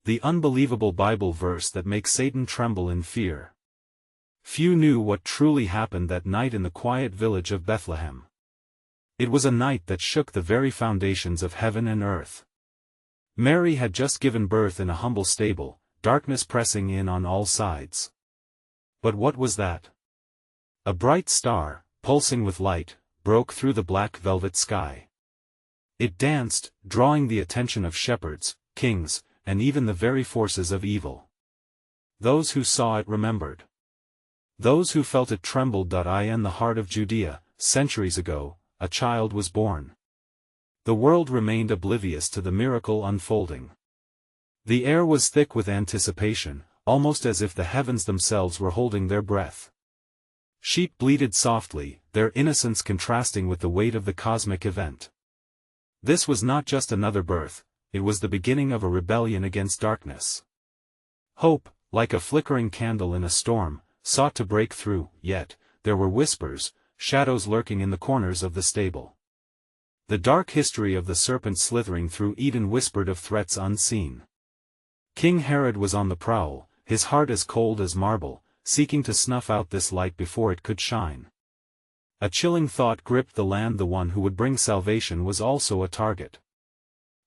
The unbelievable Bible verse that makes Satan tremble in fear. Few knew what truly happened that night in the quiet village of Bethlehem. It was a night that shook the very foundations of heaven and earth. Mary had just given birth in a humble stable, darkness pressing in on all sides. But what was that? A bright star, pulsing with light, broke through the black velvet sky. It danced, drawing the attention of shepherds, kings, and even the very forces of evil. Those who saw it remembered. Those who felt it trembled. In the heart of Judea, centuries ago, a child was born. The world remained oblivious to the miracle unfolding. The air was thick with anticipation, almost as if the heavens themselves were holding their breath. Sheep bleated softly, their innocence contrasting with the weight of the cosmic event. This was not just another birth, it was the beginning of a rebellion against darkness. Hope, like a flickering candle in a storm, sought to break through, yet, there were whispers, shadows lurking in the corners of the stable. The dark history of the serpent slithering through Eden whispered of threats unseen. King Herod was on the prowl, his heart as cold as marble, seeking to snuff out this light before it could shine. A chilling thought gripped the land. The one who would bring salvation was also a target.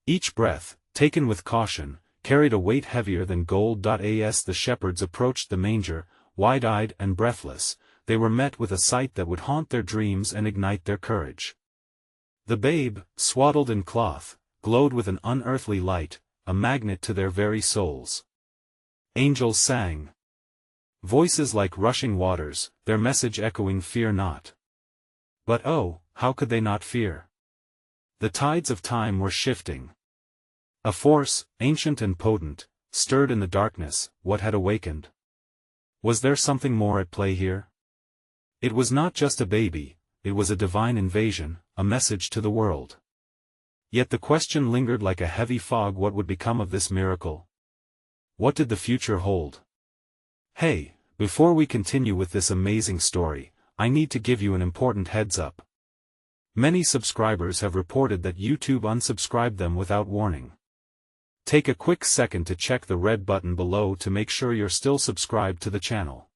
Each breath, taken with caution, carried a weight heavier than gold. As the shepherds approached the manger, wide-eyed and breathless, they were met with a sight that would haunt their dreams and ignite their courage. The babe, swaddled in cloth, glowed with an unearthly light, a magnet to their very souls. Angels sang. Voices like rushing waters, their message echoing, "Fear not." But oh, how could they not fear? The tides of time were shifting. A force, ancient and potent, stirred in the darkness. What had awakened? Was there something more at play here? It was not just a baby, it was a divine invasion, a message to the world. Yet the question lingered like a heavy fog: what would become of this miracle? What did the future hold? Hey, before we continue with this amazing story, I need to give you an important heads up. Many subscribers have reported that YouTube unsubscribed them without warning. Take a quick second to check the red button below to make sure you're still subscribed to the channel.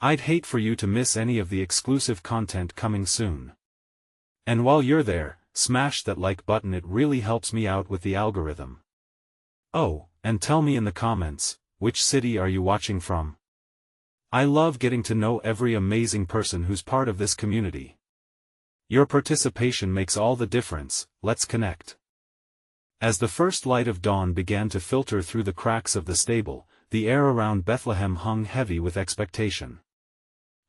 I'd hate for you to miss any of the exclusive content coming soon. And while you're there, smash that like button, it really helps me out with the algorithm. Oh, and tell me in the comments, which city are you watching from? I love getting to know every amazing person who's part of this community. Your participation makes all the difference. Let's connect. As the first light of dawn began to filter through the cracks of the stable, the air around Bethlehem hung heavy with expectation.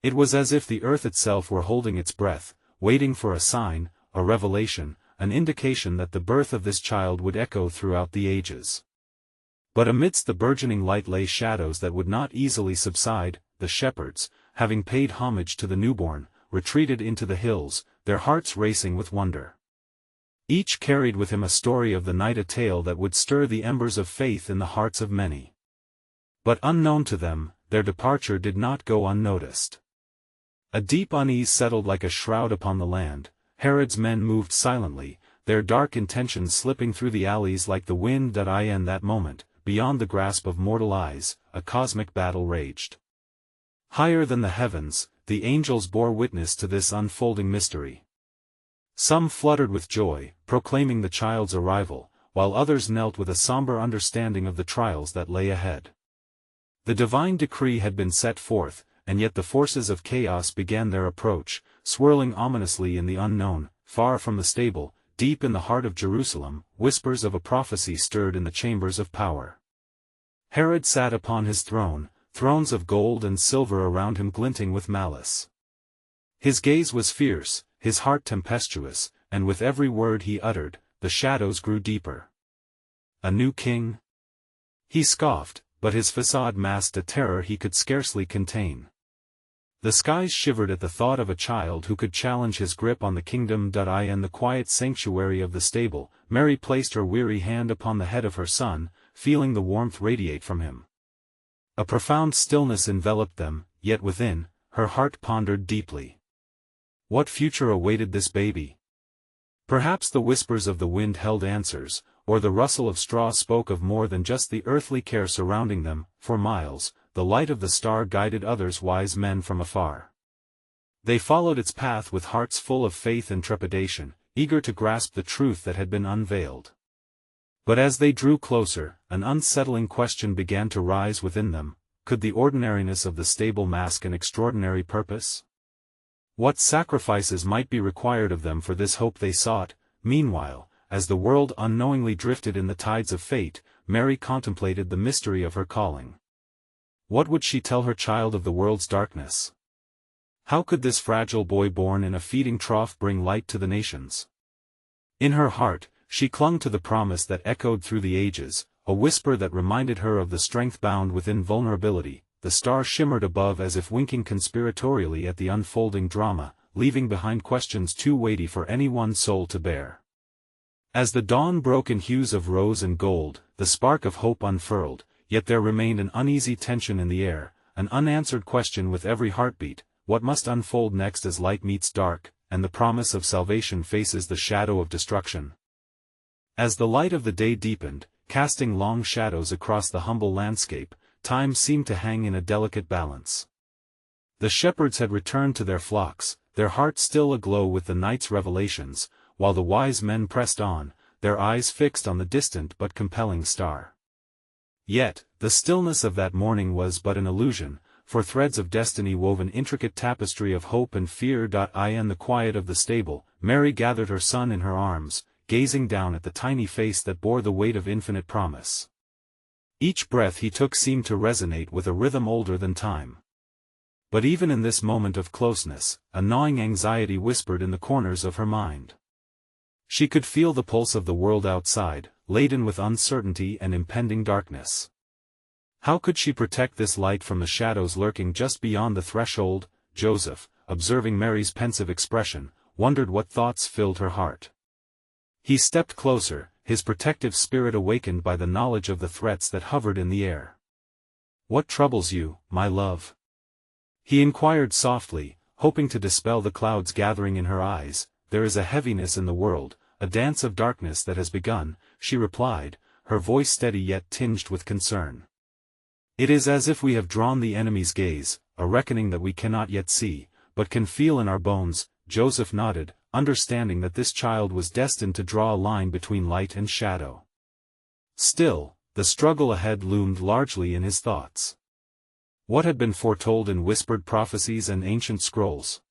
It was as if the earth itself were holding its breath, waiting for a sign, a revelation, an indication that the birth of this child would echo throughout the ages. But amidst the burgeoning light lay shadows that would not easily subside. The shepherds, having paid homage to the newborn, retreated into the hills, their hearts racing with wonder. Each carried with him a story of the night, a tale that would stir the embers of faith in the hearts of many. But unknown to them, their departure did not go unnoticed. A deep unease settled like a shroud upon the land. Herod's men moved silently, their dark intentions slipping through the alleys like the wind. In that moment, beyond the grasp of mortal eyes, a cosmic battle raged. Higher than the heavens, the angels bore witness to this unfolding mystery. Some fluttered with joy, proclaiming the child's arrival, while others knelt with a somber understanding of the trials that lay ahead. The divine decree had been set forth, and yet the forces of chaos began their approach, swirling ominously in the unknown. Far from the stable, deep in the heart of Jerusalem, whispers of a prophecy stirred in the chambers of power. Herod sat upon his throne, thrones of gold and silver around him glinting with malice. His gaze was fierce, his heart tempestuous, and with every word he uttered, the shadows grew deeper. A new king? He scoffed, but his facade masked a terror he could scarcely contain. The skies shivered at the thought of a child who could challenge his grip on the kingdom. In the quiet sanctuary of the stable, Mary placed her weary hand upon the head of her son, feeling the warmth radiate from him. A profound stillness enveloped them, yet within, her heart pondered deeply. What future awaited this baby? Perhaps the whispers of the wind held answers, or the rustle of straw spoke of more than just the earthly care surrounding them. For miles, the light of the star guided others wise men from afar. They followed its path with hearts full of faith and trepidation, eager to grasp the truth that had been unveiled. But as they drew closer, an unsettling question began to rise within them: could the ordinariness of the stable mask an extraordinary purpose? What sacrifices might be required of them for this hope they sought? Meanwhile, as the world unknowingly drifted in the tides of fate, Mary contemplated the mystery of her calling. What would she tell her child of the world's darkness? How could this fragile boy born in a feeding trough bring light to the nations? In her heart, she clung to the promise that echoed through the ages, a whisper that reminded her of the strength bound within vulnerability. The star shimmered above as if winking conspiratorially at the unfolding drama, leaving behind questions too weighty for any one soul to bear. As the dawn broke in hues of rose and gold, the spark of hope unfurled, yet there remained an uneasy tension in the air, an unanswered question with every heartbeat: what must unfold next as light meets dark, and the promise of salvation faces the shadow of destruction? As the light of the day deepened, casting long shadows across the humble landscape, time seemed to hang in a delicate balance. The shepherds had returned to their flocks, their hearts still aglow with the night's revelations, while the wise men pressed on, their eyes fixed on the distant but compelling star. Yet, the stillness of that morning was but an illusion, for threads of destiny wove an intricate tapestry of hope and fear. In the quiet of the stable, Mary gathered her son in her arms, gazing down at the tiny face that bore the weight of infinite promise. Each breath he took seemed to resonate with a rhythm older than time. But even in this moment of closeness, a gnawing anxiety whispered in the corners of her mind. She could feel the pulse of the world outside, laden with uncertainty and impending darkness. How could she protect this light from the shadows lurking just beyond the threshold? Joseph, observing Mary's pensive expression, wondered what thoughts filled her heart. He stepped closer, his protective spirit awakened by the knowledge of the threats that hovered in the air. "What troubles you, my love?" he inquired softly, hoping to dispel the clouds gathering in her eyes. "There is a heaviness in the world, a dance of darkness that has begun," she replied, her voice steady yet tinged with concern. "It is as if we have drawn the enemy's gaze, a reckoning that we cannot yet see, but can feel in our bones." Joseph nodded, understanding that this child was destined to draw a line between light and shadow. Still, the struggle ahead loomed largely in his thoughts. What had been foretold in whispered prophecies and ancient scrolls?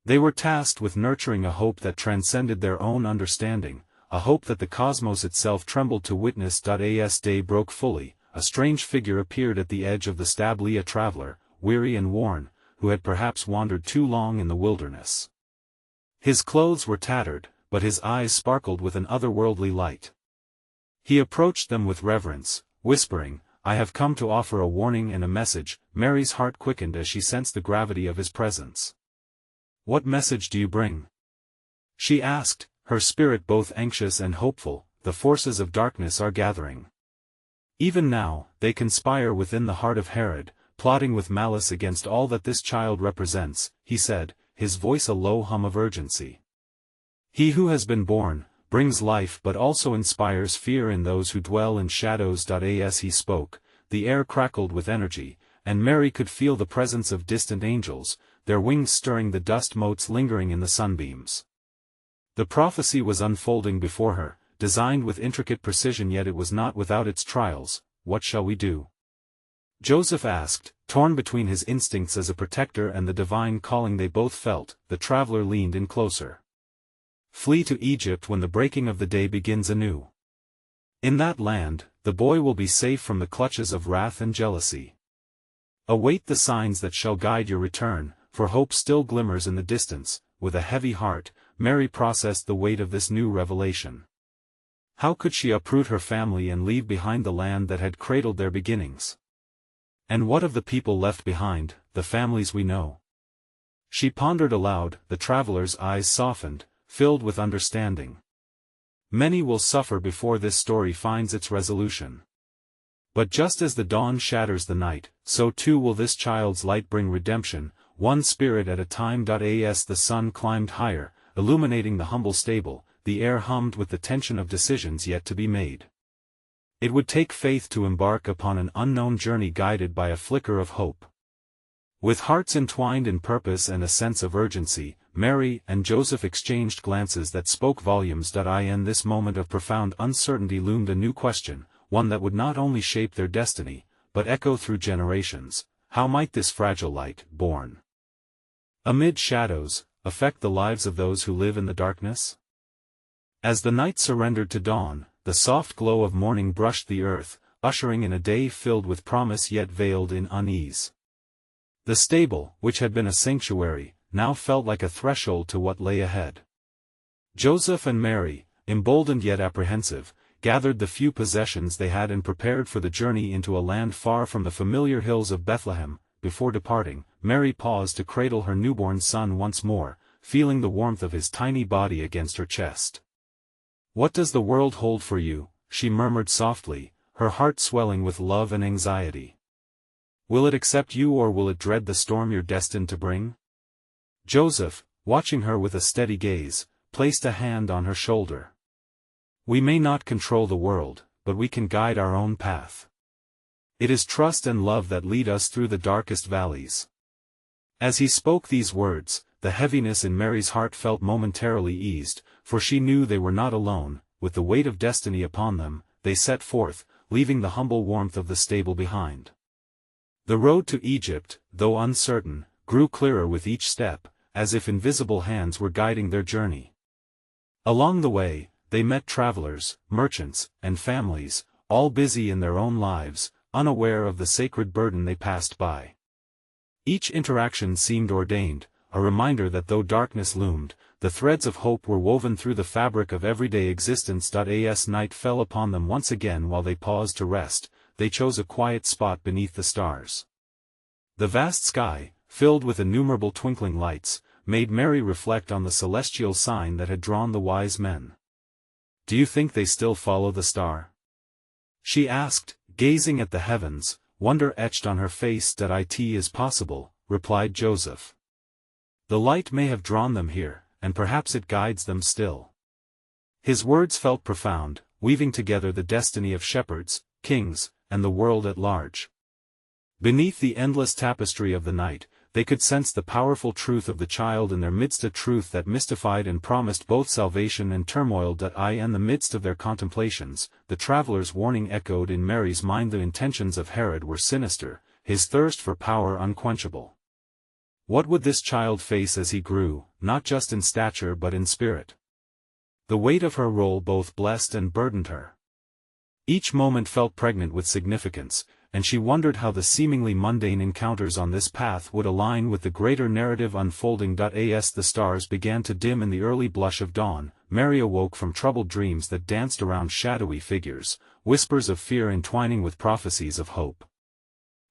They were tasked with nurturing a hope that transcended their own understanding, a hope that the cosmos itself trembled to witness. As day broke fully, a strange figure appeared at the edge of the stable, a traveler, weary and worn, who had perhaps wandered too long in the wilderness. His clothes were tattered, but his eyes sparkled with an otherworldly light. He approached them with reverence, whispering, "I have come to offer a warning and a message." Mary's heart quickened as she sensed the gravity of his presence. "What message do you bring?" she asked, her spirit both anxious and hopeful. "The forces of darkness are gathering. Even now, they conspire within the heart of Herod, plotting with malice against all that this child represents," he said, his voice a low hum of urgency. "He who has been born brings life but also inspires fear in those who dwell in shadows." As he spoke, the air crackled with energy, and Mary could feel the presence of distant angels, their wings stirring the dust motes lingering in the sunbeams. The prophecy was unfolding before her, designed with intricate precision, yet it was not without its trials. "What shall we do?" Joseph asked, torn between his instincts as a protector and the divine calling they both felt. The traveler leaned in closer. "Flee to Egypt when the breaking of the day begins anew. In that land, the boy will be safe from the clutches of wrath and jealousy. Await the signs that shall guide your return, for hope still glimmers in the distance." With a heavy heart, Mary processed the weight of this new revelation. How could she uproot her family and leave behind the land that had cradled their beginnings? And what of the people left behind, the families we know? She pondered aloud. The traveler's eyes softened, filled with understanding. "Many will suffer before this story finds its resolution. But just as the dawn shatters the night, so too will this child's light bring redemption, one spirit at a time." As the sun climbed higher, illuminating the humble stable, the air hummed with the tension of decisions yet to be made. It would take faith to embark upon an unknown journey guided by a flicker of hope. With hearts entwined in purpose and a sense of urgency, Mary and Joseph exchanged glances that spoke volumes. In this moment of profound uncertainty loomed a new question, one that would not only shape their destiny, but echo through generations. How might this fragile light, born amid shadows, affect the lives of those who live in the darkness? As the night surrendered to dawn, the soft glow of morning brushed the earth, ushering in a day filled with promise yet veiled in unease. The stable, which had been a sanctuary, now felt like a threshold to what lay ahead. Joseph and Mary, emboldened yet apprehensive, gathered the few possessions they had and prepared for the journey into a land far from the familiar hills of Bethlehem. Before departing, Mary paused to cradle her newborn son once more, feeling the warmth of his tiny body against her chest. "What does the world hold for you?" she murmured softly, her heart swelling with love and anxiety. "Will it accept you or will it dread the storm you're destined to bring?" Joseph, watching her with a steady gaze, placed a hand on her shoulder. "We may not control the world, but we can guide our own path. It is trust and love that lead us through the darkest valleys." As he spoke these words, the heaviness in Mary's heart felt momentarily eased, for she knew they were not alone. With the weight of destiny upon them, they set forth, leaving the humble warmth of the stable behind. The road to Egypt, though uncertain, grew clearer with each step, as if invisible hands were guiding their journey. Along the way, they met travelers, merchants, and families, all busy in their own lives, unaware of the sacred burden they passed by. Each interaction seemed ordained, a reminder that though darkness loomed, the threads of hope were woven through the fabric of everyday existence. As night fell upon them once again while they paused to rest, they chose a quiet spot beneath the stars. The vast sky, filled with innumerable twinkling lights, made Mary reflect on the celestial sign that had drawn the wise men. "Do you think they still follow the star?" she asked, gazing at the heavens, wonder etched on her face. "It is possible," replied Joseph. "The light may have drawn them here, and perhaps it guides them still." His words felt profound, weaving together the destiny of shepherds, kings, and the world at large. Beneath the endless tapestry of the night, they could sense the powerful truth of the child in their midst, a truth that mystified and promised both salvation and turmoil. In the midst of their contemplations, the traveler's warning echoed in Mary's mind. The intentions of Herod were sinister, his thirst for power unquenchable. What would this child face as he grew, not just in stature but in spirit? The weight of her role both blessed and burdened her. Each moment felt pregnant with significance, and she wondered how the seemingly mundane encounters on this path would align with the greater narrative unfolding. As the stars began to dim in the early blush of dawn, Mary awoke from troubled dreams that danced around shadowy figures, whispers of fear entwining with prophecies of hope.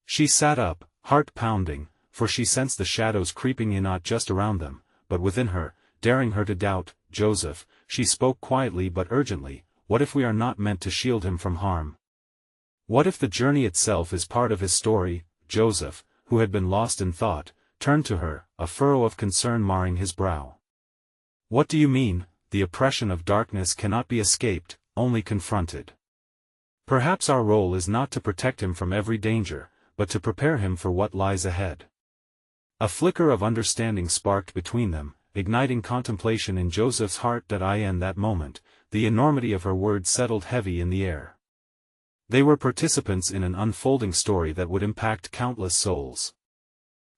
She sat up, heart pounding, for she sensed the shadows creeping in not just around them, but within her, daring her to doubt. "Joseph," she spoke quietly but urgently, "what if we are not meant to shield him from harm? What if the journey itself is part of his story?" Joseph, who had been lost in thought, turned to her, a furrow of concern marring his brow. "What do you mean? The oppression of darkness cannot be escaped, only confronted. Perhaps our role is not to protect him from every danger, but to prepare him for what lies ahead." A flicker of understanding sparked between them, igniting contemplation in Joseph's heart. In that moment, the enormity of her words settled heavy in the air. They were participants in an unfolding story that would impact countless souls.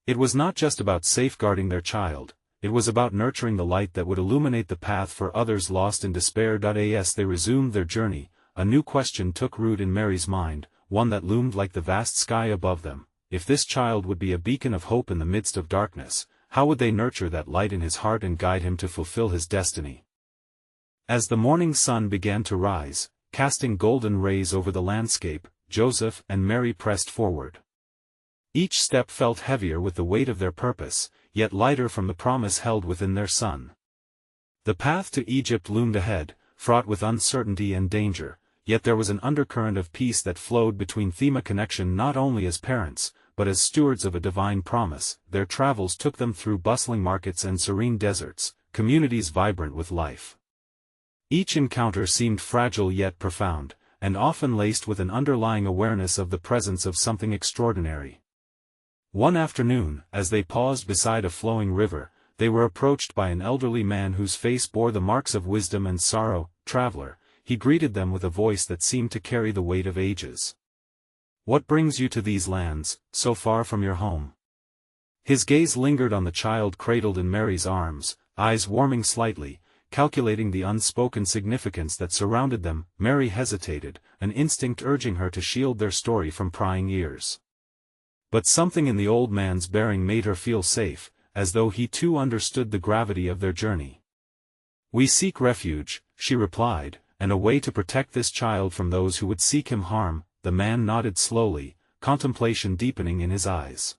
It was not just about safeguarding their child, it was about nurturing the light that would illuminate the path for others lost in despair. As they resumed their journey, a new question took root in Mary's mind, one that loomed like the vast sky above them. If this child would be a beacon of hope in the midst of darkness, how would they nurture that light in his heart and guide him to fulfill his destiny? As the morning sun began to rise, casting golden rays over the landscape, Joseph and Mary pressed forward. Each step felt heavier with the weight of their purpose, yet lighter from the promise held within their son. The path to Egypt loomed ahead, fraught with uncertainty and danger, yet there was an undercurrent of peace that flowed between them. Connection not only as parents, but as stewards of a divine promise. Their travels took them through bustling markets and serene deserts, communities vibrant with life. Each encounter seemed fragile yet profound, and often laced with an underlying awareness of the presence of something extraordinary. One afternoon, as they paused beside a flowing river, they were approached by an elderly man whose face bore the marks of wisdom and sorrow. "Traveler," he greeted them with a voice that seemed to carry the weight of ages. "What brings you to these lands, so far from your home?" His gaze lingered on the child cradled in Mary's arms, eyes warming slightly, calculating the unspoken significance that surrounded them. Mary hesitated, an instinct urging her to shield their story from prying ears. But something in the old man's bearing made her feel safe, as though he too understood the gravity of their journey. "We seek refuge," she replied, "and a way to protect this child from those who would seek him harm." The man nodded slowly, contemplation deepening in his eyes.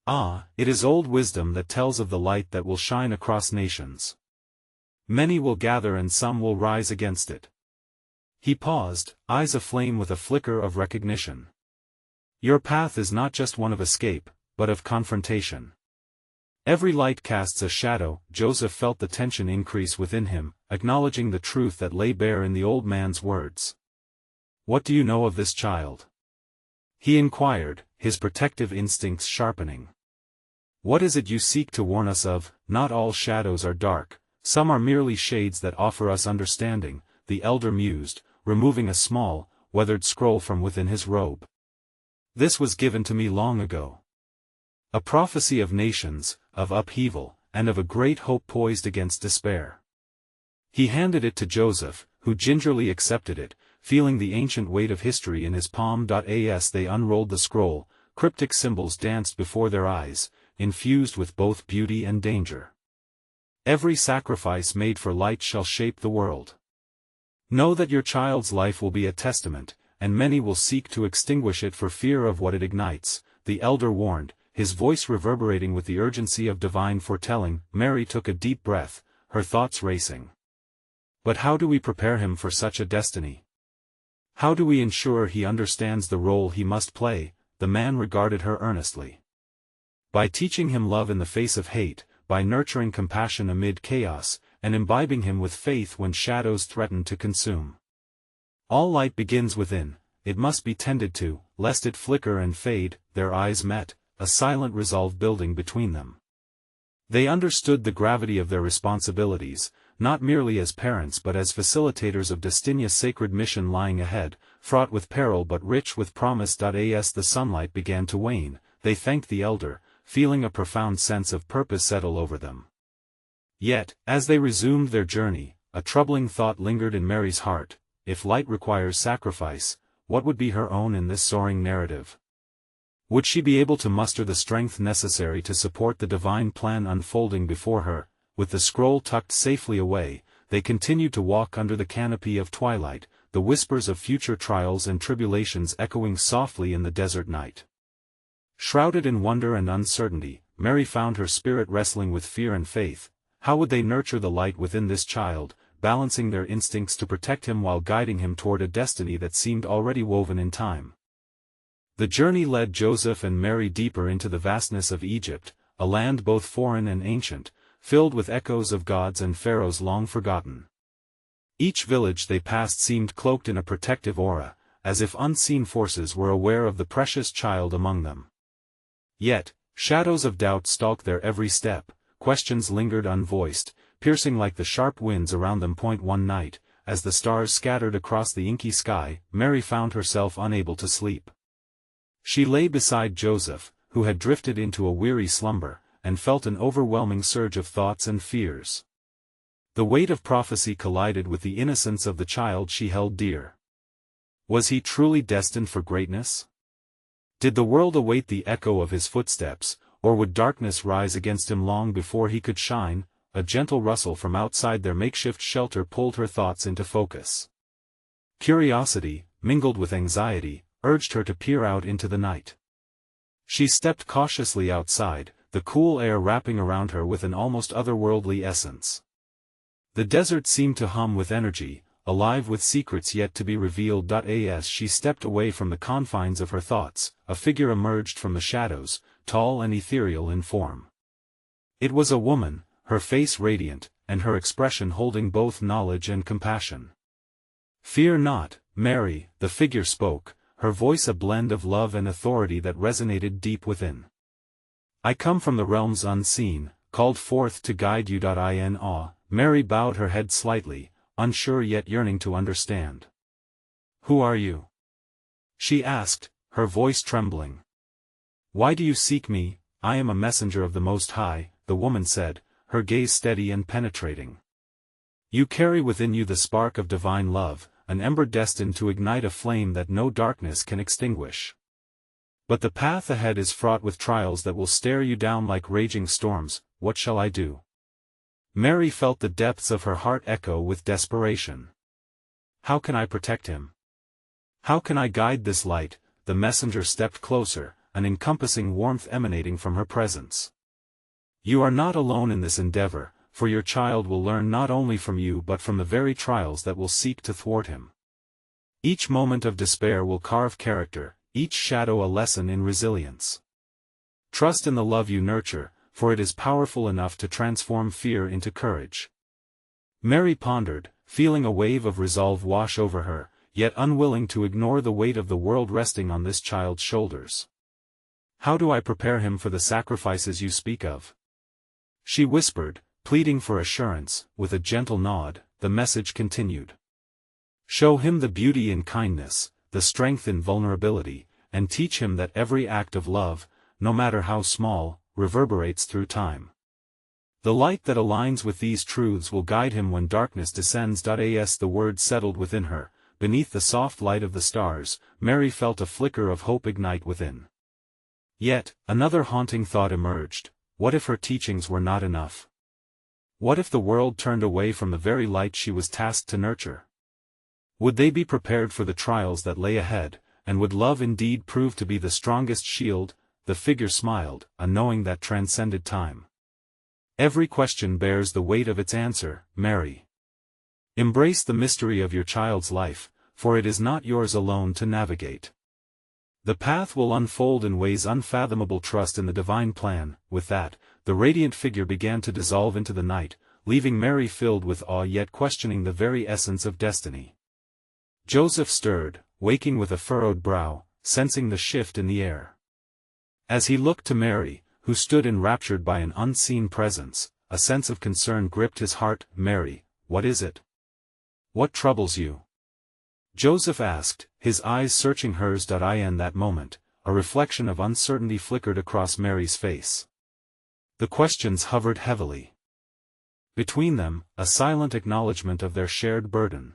"Ah, it is old wisdom that tells of the light that will shine across nations. Many will gather and some will rise against it." He paused, eyes aflame with a flicker of recognition. "Your path is not just one of escape, but of confrontation. Every light casts a shadow." Joseph felt the tension increase within him, acknowledging the truth that lay bare in the old man's words. "What do you know of this child?" he inquired, his protective instincts sharpening. "What is it you seek to warn us of?" "Not all shadows are dark, some are merely shades that offer us understanding," the elder mused, removing a small, weathered scroll from within his robe. "This was given to me long ago. A prophecy of nations, of upheaval, and of a great hope poised against despair." He handed it to Joseph, who gingerly accepted it, feeling the ancient weight of history in his palm. As they unrolled the scroll, cryptic symbols danced before their eyes, infused with both beauty and danger. "Every sacrifice made for light shall shape the world. Know that your child's life will be a testament, and many will seek to extinguish it for fear of what it ignites," the elder warned, his voice reverberating with the urgency of divine foretelling. Mary took a deep breath, her thoughts racing. "But how do we prepare him for such a destiny? How do we ensure he understands the role he must play?" The man regarded her earnestly. "By teaching him love in the face of hate, by nurturing compassion amid chaos, and imbibing him with faith when shadows threaten to consume. All light begins within, it must be tended to, lest it flicker and fade." Their eyes met, a silent resolve building between them. They understood the gravity of their responsibilities, not merely as parents but as facilitators of Destinia's sacred mission lying ahead, fraught with peril but rich with promise. As the sunlight began to wane, they thanked the elder, feeling a profound sense of purpose settle over them. Yet, as they resumed their journey, a troubling thought lingered in Mary's heart: if light requires sacrifice, what would be her own in this soaring narrative? Would she be able to muster the strength necessary to support the divine plan unfolding before her? With the scroll tucked safely away, they continued to walk under the canopy of twilight, the whispers of future trials and tribulations echoing softly in the desert night. Shrouded in wonder and uncertainty, Mary found her spirit wrestling with fear and faith. How would they nurture the light within this child, balancing their instincts to protect him while guiding him toward a destiny that seemed already woven in time? The journey led Joseph and Mary deeper into the vastness of Egypt, a land both foreign and ancient, filled with echoes of gods and pharaohs long forgotten. Each village they passed seemed cloaked in a protective aura, as if unseen forces were aware of the precious child among them. Yet, shadows of doubt stalked their every step, questions lingered unvoiced, piercing like the sharp winds around them. One night, as the stars scattered across the inky sky, Mary found herself unable to sleep. She lay beside Joseph, who had drifted into a weary slumber, and felt an overwhelming surge of thoughts and fears. The weight of prophecy collided with the innocence of the child she held dear. Was he truly destined for greatness? Did the world await the echo of his footsteps, or would darkness rise against him long before he could shine? A gentle rustle from outside their makeshift shelter pulled her thoughts into focus. Curiosity, mingled with anxiety, urged her to peer out into the night. She stepped cautiously outside, the cool air wrapping around her with an almost otherworldly essence. The desert seemed to hum with energy, alive with secrets yet to be revealed. As she stepped away from the confines of her thoughts, a figure emerged from the shadows, tall and ethereal in form. It was a woman, her face radiant, and her expression holding both knowledge and compassion. "Fear not, Mary," the figure spoke, her voice a blend of love and authority that resonated deep within. "I come from the realms unseen, called forth to guide you. In awe, Mary bowed her head slightly, unsure yet yearning to understand. "Who are you?" she asked, her voice trembling. "Why do you seek me?" "I am a messenger of the Most High," the woman said, her gaze steady and penetrating. "You carry within you the spark of divine love, an ember destined to ignite a flame that no darkness can extinguish. But the path ahead is fraught with trials that will stare you down like raging storms. What shall I do?" Mary felt the depths of her heart echo with desperation. "How can I protect him? How can I guide this light?" The messenger stepped closer, an encompassing warmth emanating from her presence. "You are not alone in this endeavor, for your child will learn not only from you but from the very trials that will seek to thwart him. Each moment of despair will carve character, each shadow a lesson in resilience. Trust in the love you nurture, for it is powerful enough to transform fear into courage." Mary pondered, feeling a wave of resolve wash over her, yet unwilling to ignore the weight of the world resting on this child's shoulders. "How do I prepare him for the sacrifices you speak of?" she whispered, pleading for assurance. With a gentle nod, the message continued. "Show him the beauty in kindness, the strength in vulnerability, and teach him that every act of love, no matter how small, reverberates through time. The light that aligns with these truths will guide him when darkness descends." As the words settled within her, beneath the soft light of the stars, Mary felt a flicker of hope ignite within. Yet, another haunting thought emerged. What if her teachings were not enough? What if the world turned away from the very light she was tasked to nurture? Would they be prepared for the trials that lay ahead, and would love indeed prove to be the strongest shield? The figure smiled, a knowing that transcended time. "Every question bears the weight of its answer, Mary. Embrace the mystery of your child's life, for it is not yours alone to navigate. The path will unfold in ways unfathomable. Trust in the divine plan." With that, the radiant figure began to dissolve into the night, leaving Mary filled with awe yet questioning the very essence of destiny. Joseph stirred, waking with a furrowed brow, sensing the shift in the air. As he looked to Mary, who stood enraptured by an unseen presence, a sense of concern gripped his heart. "Mary, what is it? What troubles you?" Joseph asked, his eyes searching hers. In that moment, a reflection of uncertainty flickered across Mary's face. The questions hovered heavily between them, a silent acknowledgement of their shared burden.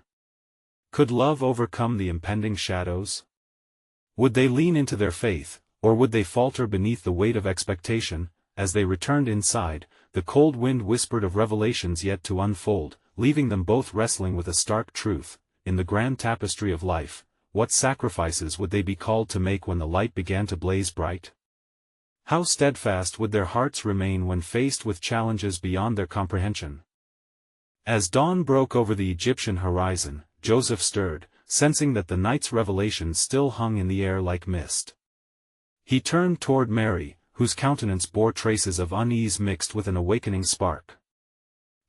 Could love overcome the impending shadows? Would they lean into their faith, or would they falter beneath the weight of expectation? As they returned inside, the cold wind whispered of revelations yet to unfold, leaving them both wrestling with a stark truth. In the grand tapestry of life, what sacrifices would they be called to make when the light began to blaze bright? How steadfast would their hearts remain when faced with challenges beyond their comprehension? As dawn broke over the Egyptian horizon, Joseph stirred, sensing that the night's revelations still hung in the air like mist. He turned toward Mary, whose countenance bore traces of unease mixed with an awakening spark.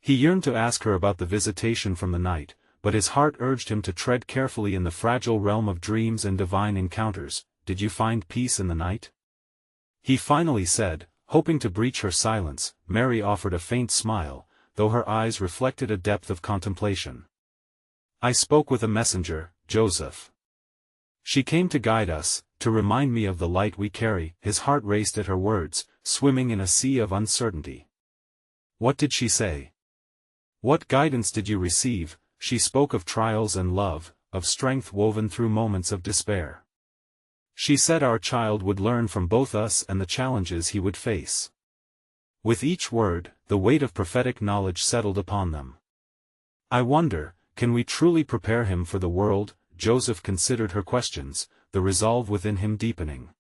He yearned to ask her about the visitation from the night, but his heart urged him to tread carefully in the fragile realm of dreams and divine encounters. "Did you find peace in the night?" he finally said, hoping to breach her silence. Mary offered a faint smile, though her eyes reflected a depth of contemplation. "I spoke with a messenger, Joseph. She came to guide us, to remind me of the light we carry." His heart raced at her words, swimming in a sea of uncertainty. "What did she say? What guidance did you receive?" "She spoke of trials and love, of strength woven through moments of despair. She said our child would learn from both us and the challenges he would face." With each word, the weight of prophetic knowledge settled upon them. "I wonder, can we truly prepare him for the world?" Joseph considered her questions, the resolve within him deepening.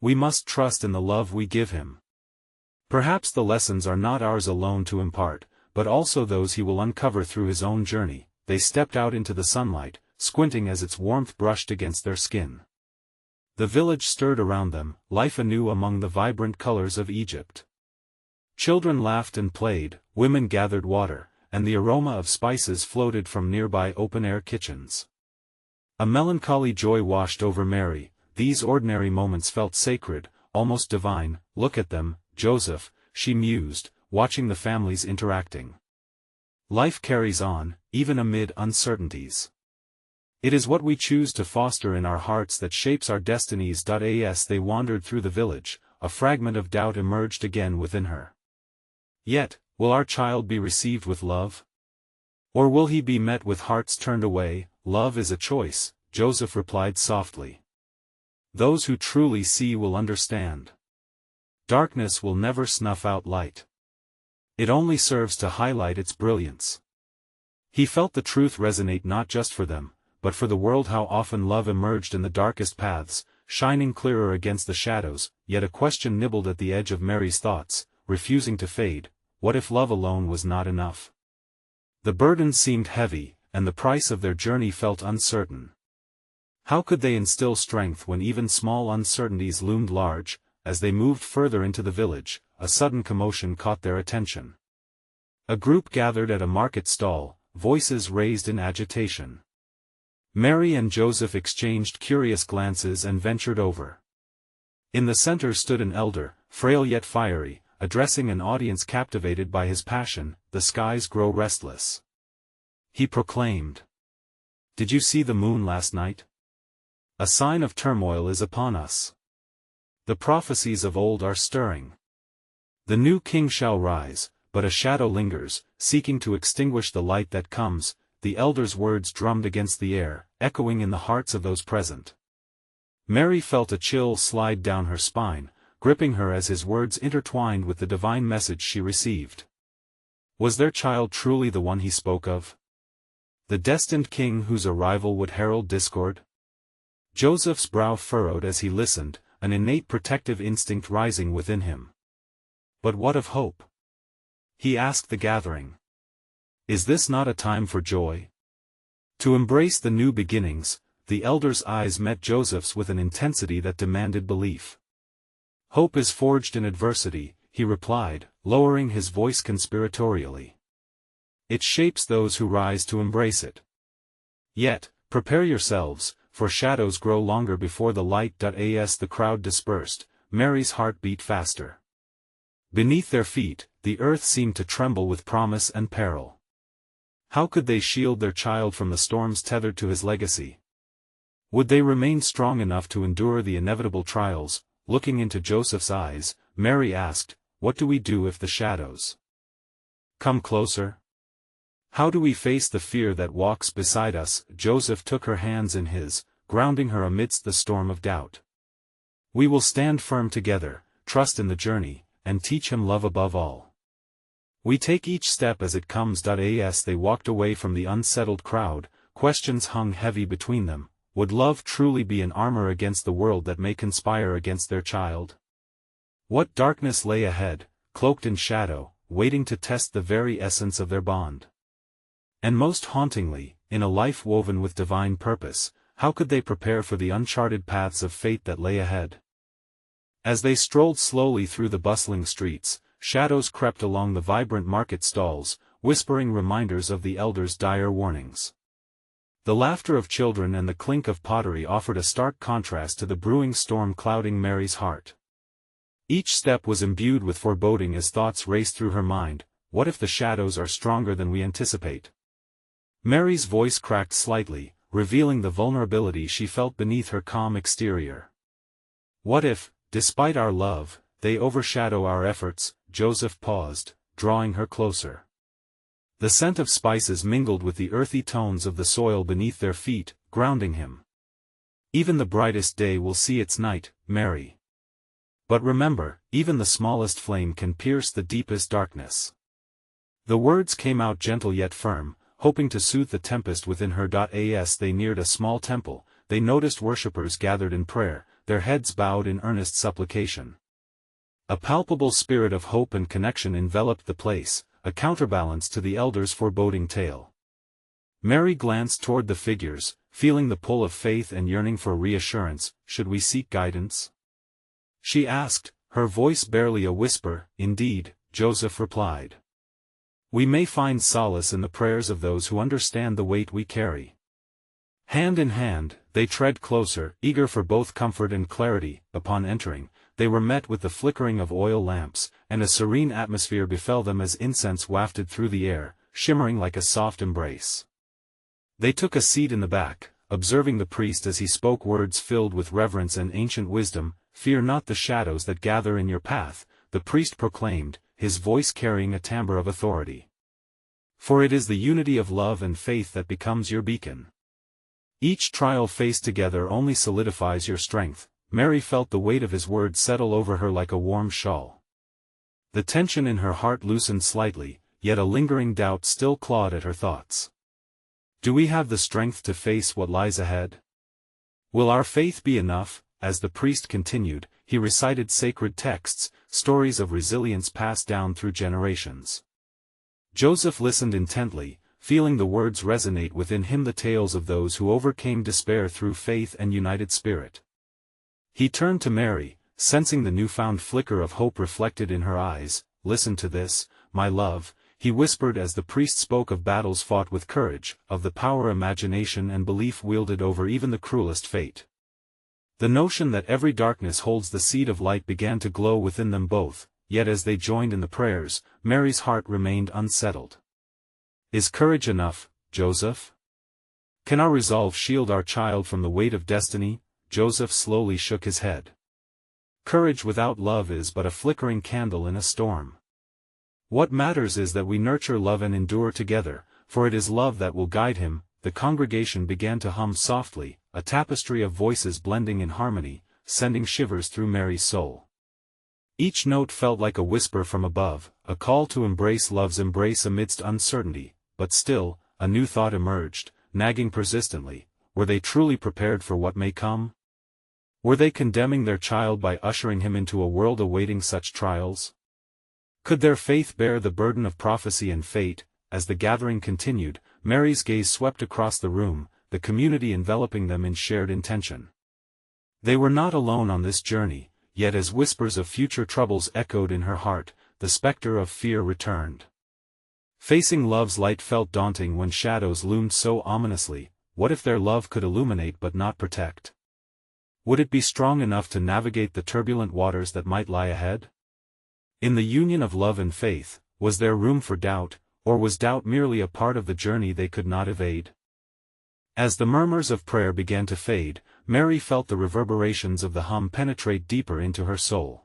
"We must trust in the love we give him. Perhaps the lessons are not ours alone to impart, but also those he will uncover through his own journey." They stepped out into the sunlight, squinting as its warmth brushed against their skin. The village stirred around them, life anew among the vibrant colors of Egypt. Children laughed and played, women gathered water, and the aroma of spices floated from nearby open-air kitchens. A melancholy joy washed over Mary. These ordinary moments felt sacred, almost divine. Look at them, Joseph, she mused, watching the families interacting. Life carries on, even amid uncertainties. It is what we choose to foster in our hearts that shapes our destinies. As they wandered through the village, a fragment of doubt emerged again within her. Yet, will our child be received with love? Or will he be met with hearts turned away? Love is a choice, Joseph replied softly. Those who truly see will understand. Darkness will never snuff out light. It only serves to highlight its brilliance. He felt the truth resonate not just for them, but for the world. How often love emerged in the darkest paths, shining clearer against the shadows. Yet a question nibbled at the edge of Mary's thoughts, refusing to fade. What if love alone was not enough? The burden seemed heavy, and the price of their journey felt uncertain. How could they instill strength when even small uncertainties loomed large? As they moved further into the village, a sudden commotion caught their attention. A group gathered at a market stall, voices raised in agitation. Mary and Joseph exchanged curious glances and ventured over. In the center stood an elder, frail yet fiery, addressing an audience captivated by his passion. The skies grow restless. He proclaimed. Did you see the moon last night? A sign of turmoil is upon us. The prophecies of old are stirring. The new king shall rise, but a shadow lingers, seeking to extinguish the light that comes. The elder's words drummed against the air, echoing in the hearts of those present. Mary felt a chill slide down her spine, gripping her as his words intertwined with the divine message she received. Was their child truly the one he spoke of? The destined king whose arrival would herald discord? Joseph's brow furrowed as he listened, an innate protective instinct rising within him. But what of hope? He asked the gathering. Is this not a time for joy? To embrace the new beginnings? The elder's eyes met Joseph's with an intensity that demanded belief. Hope is forged in adversity, he replied, lowering his voice conspiratorially. It shapes those who rise to embrace it. Yet, prepare yourselves, for shadows grow longer before the light. As the crowd dispersed, Mary's heart beat faster. Beneath their feet, the earth seemed to tremble with promise and peril. How could they shield their child from the storms tethered to his legacy? Would they remain strong enough to endure the inevitable trials? Looking into Joseph's eyes, Mary asked, what do we do if the shadows come closer? How do we face the fear that walks beside us? Joseph took her hands in his, grounding her amidst the storm of doubt. We will stand firm together, trust in the journey, and teach him love above all. We take each step as it comes. As they walked away from the unsettled crowd, questions hung heavy between them. Would love truly be an armor against the world that may conspire against their child? What darkness lay ahead, cloaked in shadow, waiting to test the very essence of their bond? And most hauntingly, in a life woven with divine purpose, how could they prepare for the uncharted paths of fate that lay ahead? As they strolled slowly through the bustling streets, shadows crept along the vibrant market stalls, whispering reminders of the elder's dire warnings. The laughter of children and the clink of pottery offered a stark contrast to the brewing storm clouding Mary's heart. Each step was imbued with foreboding as thoughts raced through her mind. What if the shadows are stronger than we anticipate? Mary's voice cracked slightly, revealing the vulnerability she felt beneath her calm exterior. What if, despite our love, they overshadow our efforts? Joseph paused, drawing her closer. The scent of spices mingled with the earthy tones of the soil beneath their feet, grounding him. Even the brightest day will see its night, Mary. But remember, even the smallest flame can pierce the deepest darkness. The words came out gentle yet firm, hoping to soothe the tempest within her. As they neared a small temple, they noticed worshippers gathered in prayer, their heads bowed in earnest supplication. A palpable spirit of hope and connection enveloped the place, a counterbalance to the elder's foreboding tale. Mary glanced toward the figures, feeling the pull of faith and yearning for reassurance. Should we seek guidance? She asked, her voice barely a whisper. Indeed, Joseph replied. We may find solace in the prayers of those who understand the weight we carry. Hand in hand, they tread closer, eager for both comfort and clarity. Upon entering, they were met with the flickering of oil lamps, and a serene atmosphere befell them as incense wafted through the air, shimmering like a soft embrace. They took a seat in the back, observing the priest as he spoke words filled with reverence and ancient wisdom. Fear not the shadows that gather in your path, the priest proclaimed, his voice carrying a timbre of authority. For it is the unity of love and faith that becomes your beacon. Each trial faced together only solidifies your strength. Mary felt the weight of his words settle over her like a warm shawl. The tension in her heart loosened slightly, yet a lingering doubt still clawed at her thoughts. Do we have the strength to face what lies ahead? Will our faith be enough? As the priest continued, he recited sacred texts, stories of resilience passed down through generations. Joseph listened intently, feeling the words resonate within him, the tales of those who overcame despair through faith and united spirit. He turned to Mary, sensing the newfound flicker of hope reflected in her eyes. Listen to this, my love, he whispered as the priest spoke of battles fought with courage, of the power imagination and belief wielded over even the cruelest fate. The notion that every darkness holds the seed of light began to glow within them both, yet as they joined in the prayers, Mary's heart remained unsettled. Is courage enough, Joseph? Can our resolve shield our child from the weight of destiny? Joseph slowly shook his head. Courage without love is but a flickering candle in a storm. What matters is that we nurture love and endure together, for it is love that will guide him. The congregation began to hum softly, a tapestry of voices blending in harmony, sending shivers through Mary's soul. Each note felt like a whisper from above, a call to embrace love's embrace amidst uncertainty. But still, a new thought emerged, nagging persistently. Were they truly prepared for what may come? Were they condemning their child by ushering him into a world awaiting such trials? Could their faith bear the burden of prophecy and fate? As the gathering continued, Mary's gaze swept across the room, the community enveloping them in shared intention. They were not alone on this journey, yet as whispers of future troubles echoed in her heart, the specter of fear returned. Facing love's light felt daunting when shadows loomed so ominously. What if their love could illuminate but not protect? Would it be strong enough to navigate the turbulent waters that might lie ahead? In the union of love and faith, was there room for doubt, or was doubt merely a part of the journey they could not evade? As the murmurs of prayer began to fade, Mary felt the reverberations of the hum penetrate deeper into her soul.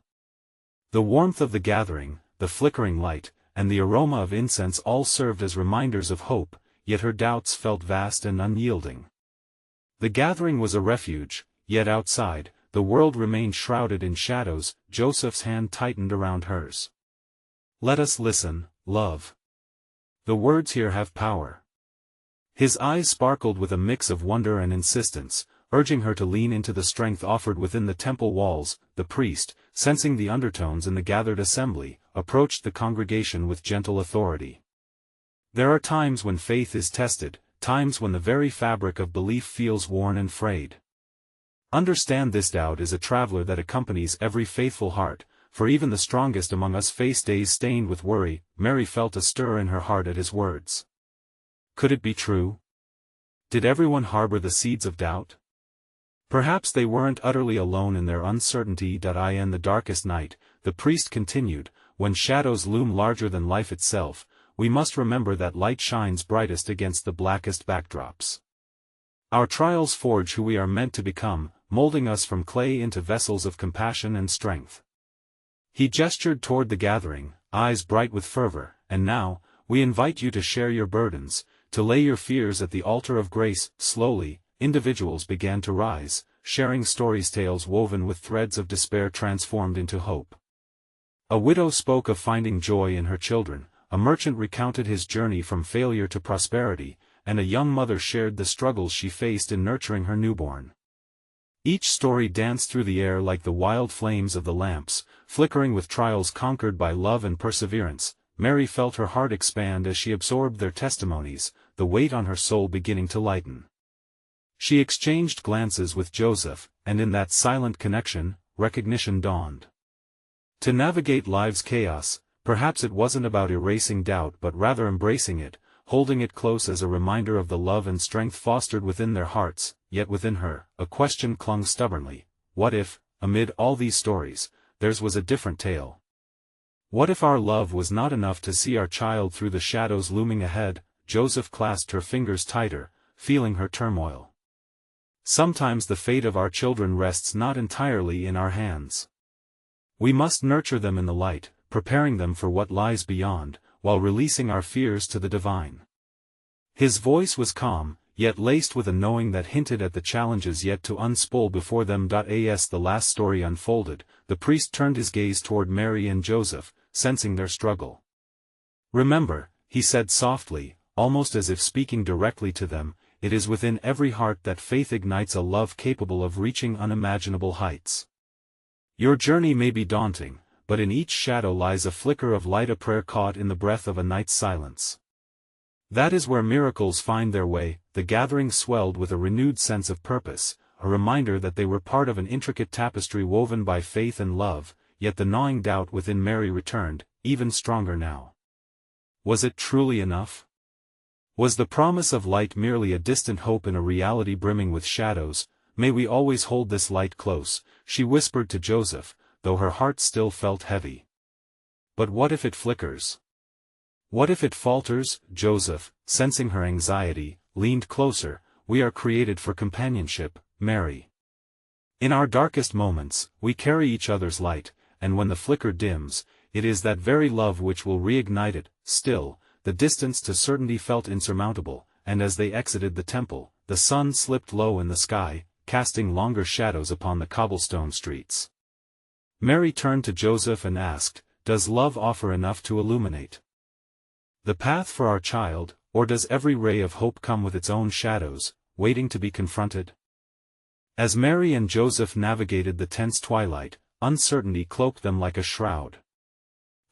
The warmth of the gathering, the flickering light, and the aroma of incense all served as reminders of hope, yet her doubts felt vast and unyielding. The gathering was a refuge, yet outside, the world remained shrouded in shadows. Joseph's hand tightened around hers. Let us listen, love. The words here have power. His eyes sparkled with a mix of wonder and insistence, urging her to lean into the strength offered within the temple walls. The priest, sensing the undertones in the gathered assembly, approached the congregation with gentle authority. There are times when faith is tested, times when the very fabric of belief feels worn and frayed. Understand this: doubt is a traveler that accompanies every faithful heart, for even the strongest among us face days stained with worry. Mary felt a stir in her heart at his words. Could it be true? Did everyone harbor the seeds of doubt? Perhaps they weren't utterly alone in their uncertainty. In the darkest night, the priest continued, when shadows loom larger than life itself, we must remember that light shines brightest against the blackest backdrops. Our trials forge who we are meant to become, molding us from clay into vessels of compassion and strength. He gestured toward the gathering, eyes bright with fervor. And now, we invite you to share your burdens, to lay your fears at the altar of grace. Slowly, individuals began to rise, sharing stories, tales woven with threads of despair transformed into hope. A widow spoke of finding joy in her children, a merchant recounted his journey from failure to prosperity, and a young mother shared the struggles she faced in nurturing her newborn. Each story danced through the air like the wild flames of the lamps, flickering with trials conquered by love and perseverance. Mary felt her heart expand as she absorbed their testimonies, the weight on her soul beginning to lighten. She exchanged glances with Joseph, and in that silent connection, recognition dawned. To navigate life's chaos, Perhaps it wasn't about erasing doubt but rather embracing it, holding it close as a reminder of the love and strength fostered within their hearts. Yet within her, a question clung stubbornly. What if, amid all these stories, theirs was a different tale? What if our love was not enough to see our child through the shadows looming ahead? Joseph clasped her fingers tighter, feeling her turmoil. Sometimes the fate of our children rests not entirely in our hands. We must nurture them in the light, preparing them for what lies beyond, while releasing our fears to the divine. His voice was calm, yet laced with a knowing that hinted at the challenges yet to unspool before them. As the last story unfolded, the priest turned his gaze toward Mary and Joseph, sensing their struggle. "Remember," he said softly, almost as if speaking directly to them, "it is within every heart that faith ignites a love capable of reaching unimaginable heights. Your journey may be daunting, but in each shadow lies a flicker of light, a prayer caught in the breath of a night's silence. That is where miracles find their way." The gathering swelled with a renewed sense of purpose, a reminder that they were part of an intricate tapestry woven by faith and love. Yet the gnawing doubt within Mary returned, even stronger now. Was it truly enough? Was the promise of light merely a distant hope in a reality brimming with shadows? "May we always hold this light close," she whispered to Joseph, though her heart still felt heavy. "But what if it flickers? What if it falters?" Joseph, sensing her anxiety, leaned closer. "We are created for companionship, Mary. In our darkest moments, we carry each other's light, and when the flicker dims, it is that very love which will reignite it." Still, the distance to certainty felt insurmountable, and as they exited the temple, the sun slipped low in the sky, casting longer shadows upon the cobblestone streets. Mary turned to Joseph and asked, "Does love offer enough to illuminate the path for our child, or does every ray of hope come with its own shadows, waiting to be confronted?" As Mary and Joseph navigated the tense twilight, uncertainty cloaked them like a shroud.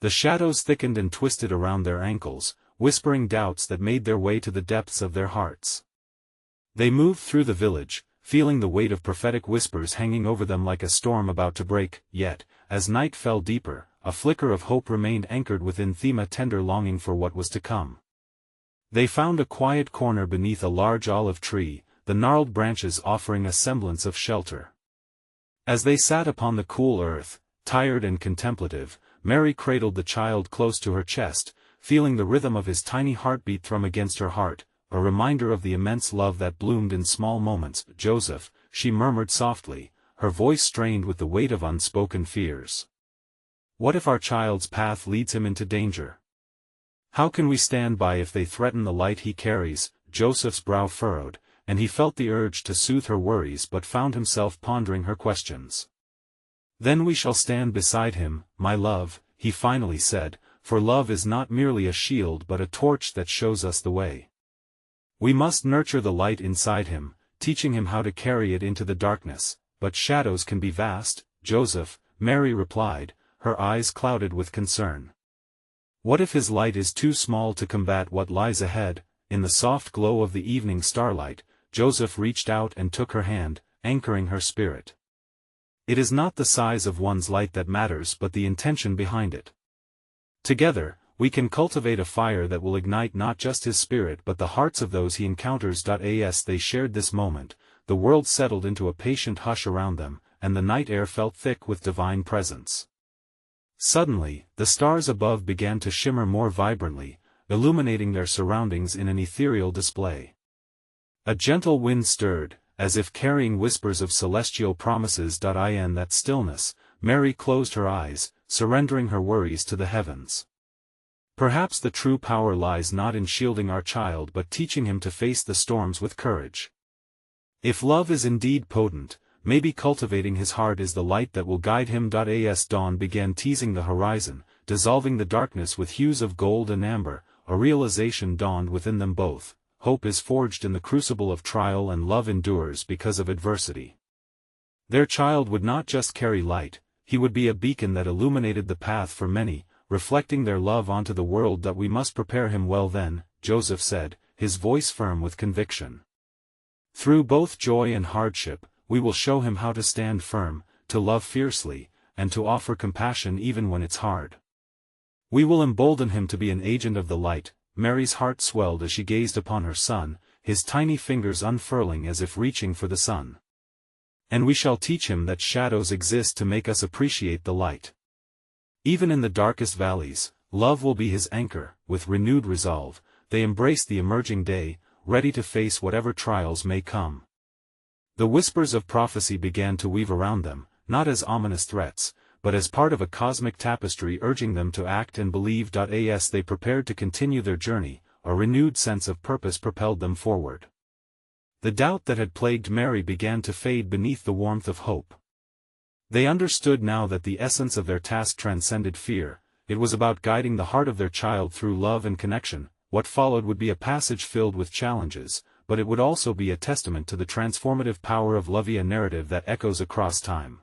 The shadows thickened and twisted around their ankles, whispering doubts that made their way to the depths of their hearts. They moved through the village, feeling the weight of prophetic whispers hanging over them like a storm about to break. Yet, as night fell deeper, a flicker of hope remained anchored within them, a tender longing for what was to come. They found a quiet corner beneath a large olive tree, the gnarled branches offering a semblance of shelter. As they sat upon the cool earth, tired and contemplative, Mary cradled the child close to her chest, feeling the rhythm of his tiny heartbeat thrum against her heart, a reminder of the immense love that bloomed in small moments. "Joseph," she murmured softly, her voice strained with the weight of unspoken fears. "What if our child's path leads him into danger? How can we stand by if they threaten the light he carries?" Joseph's brow furrowed, and he felt the urge to soothe her worries but found himself pondering her questions. "Then we shall stand beside him, my love," he finally said, "for love is not merely a shield but a torch that shows us the way. We must nurture the light inside him, teaching him how to carry it into the darkness." "But shadows can be vast, Joseph," Mary replied, her eyes clouded with concern. "What if his light is too small to combat what lies ahead?" In the soft glow of the evening starlight, Joseph reached out and took her hand, anchoring her spirit. "It is not the size of one's light that matters but the intention behind it. Together, we can cultivate a fire that will ignite not just his spirit but the hearts of those he encounters." As they shared this moment, the world settled into a patient hush around them, and the night air felt thick with divine presence. Suddenly, the stars above began to shimmer more vibrantly, illuminating their surroundings in an ethereal display. A gentle wind stirred, as if carrying whispers of celestial promises. In that stillness, Mary closed her eyes, surrendering her worries to the heavens. Perhaps the true power lies not in shielding our child but teaching him to face the storms with courage. If love is indeed potent, maybe cultivating his heart is the light that will guide him. As dawn began teasing the horizon, dissolving the darkness with hues of gold and amber, a realization dawned within them both: hope is forged in the crucible of trial and love endures because of adversity. Their child would not just carry light, he would be a beacon that illuminated the path for many, reflecting their love onto the world. "We must prepare him well then," Joseph said, his voice firm with conviction. "Through both joy and hardship, we will show him how to stand firm, to love fiercely, and to offer compassion even when it's hard." We will embolden him to be an agent of the light. Mary's heart swelled as she gazed upon her son, his tiny fingers unfurling as if reaching for the sun. And we shall teach him that shadows exist to make us appreciate the light. Even in the darkest valleys, love will be his anchor. With renewed resolve, they embraced the emerging day, ready to face whatever trials may come. The whispers of prophecy began to weave around them, not as ominous threats, but as part of a cosmic tapestry urging them to act and believe. As they prepared to continue their journey, a renewed sense of purpose propelled them forward. The doubt that had plagued Mary began to fade beneath the warmth of hope. They understood now that the essence of their task transcended fear. It was about guiding the heart of their child through love and connection. What followed would be a passage filled with challenges, but it would also be a testament to the transformative power of love, a narrative that echoes across time.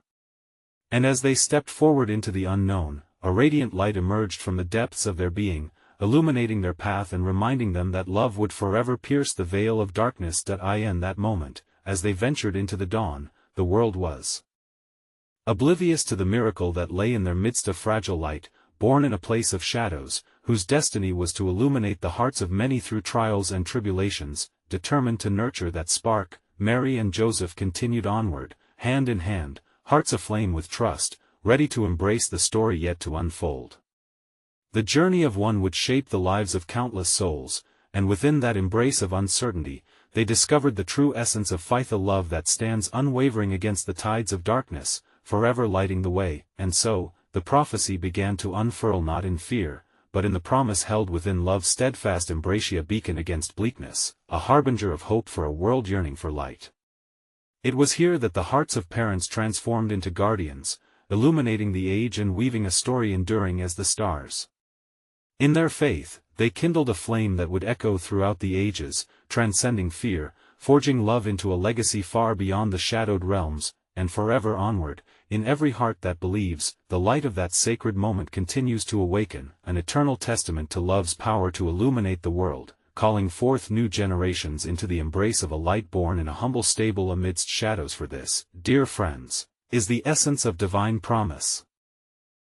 And as they stepped forward into the unknown, a radiant light emerged from the depths of their being, illuminating their path and reminding them that love would forever pierce the veil of darkness. In that moment, as they ventured into the dawn, the world was oblivious to the miracle that lay in their midst, a fragile light, born in a place of shadows, whose destiny was to illuminate the hearts of many through trials and tribulations. Determined to nurture that spark, Mary and Joseph continued onward, hand in hand, hearts aflame with trust, ready to embrace the story yet to unfold. The journey of one would shape the lives of countless souls, and within that embrace of uncertainty, they discovered the true essence of faith, a love that stands unwavering against the tides of darkness, forever lighting the way. And so, the prophecy began to unfurl, not in fear, but in the promise held within love's steadfast embrace, a beacon against bleakness, a harbinger of hope for a world yearning for light. It was here that the hearts of parents transformed into guardians, illuminating the age and weaving a story enduring as the stars. In their faith, they kindled a flame that would echo throughout the ages, transcending fear, forging love into a legacy far beyond the shadowed realms, and forever onward. In every heart that believes, the light of that sacred moment continues to awaken, an eternal testament to love's power to illuminate the world, calling forth new generations into the embrace of a light born in a humble stable amidst shadows. For this, dear friends, is the essence of divine promise.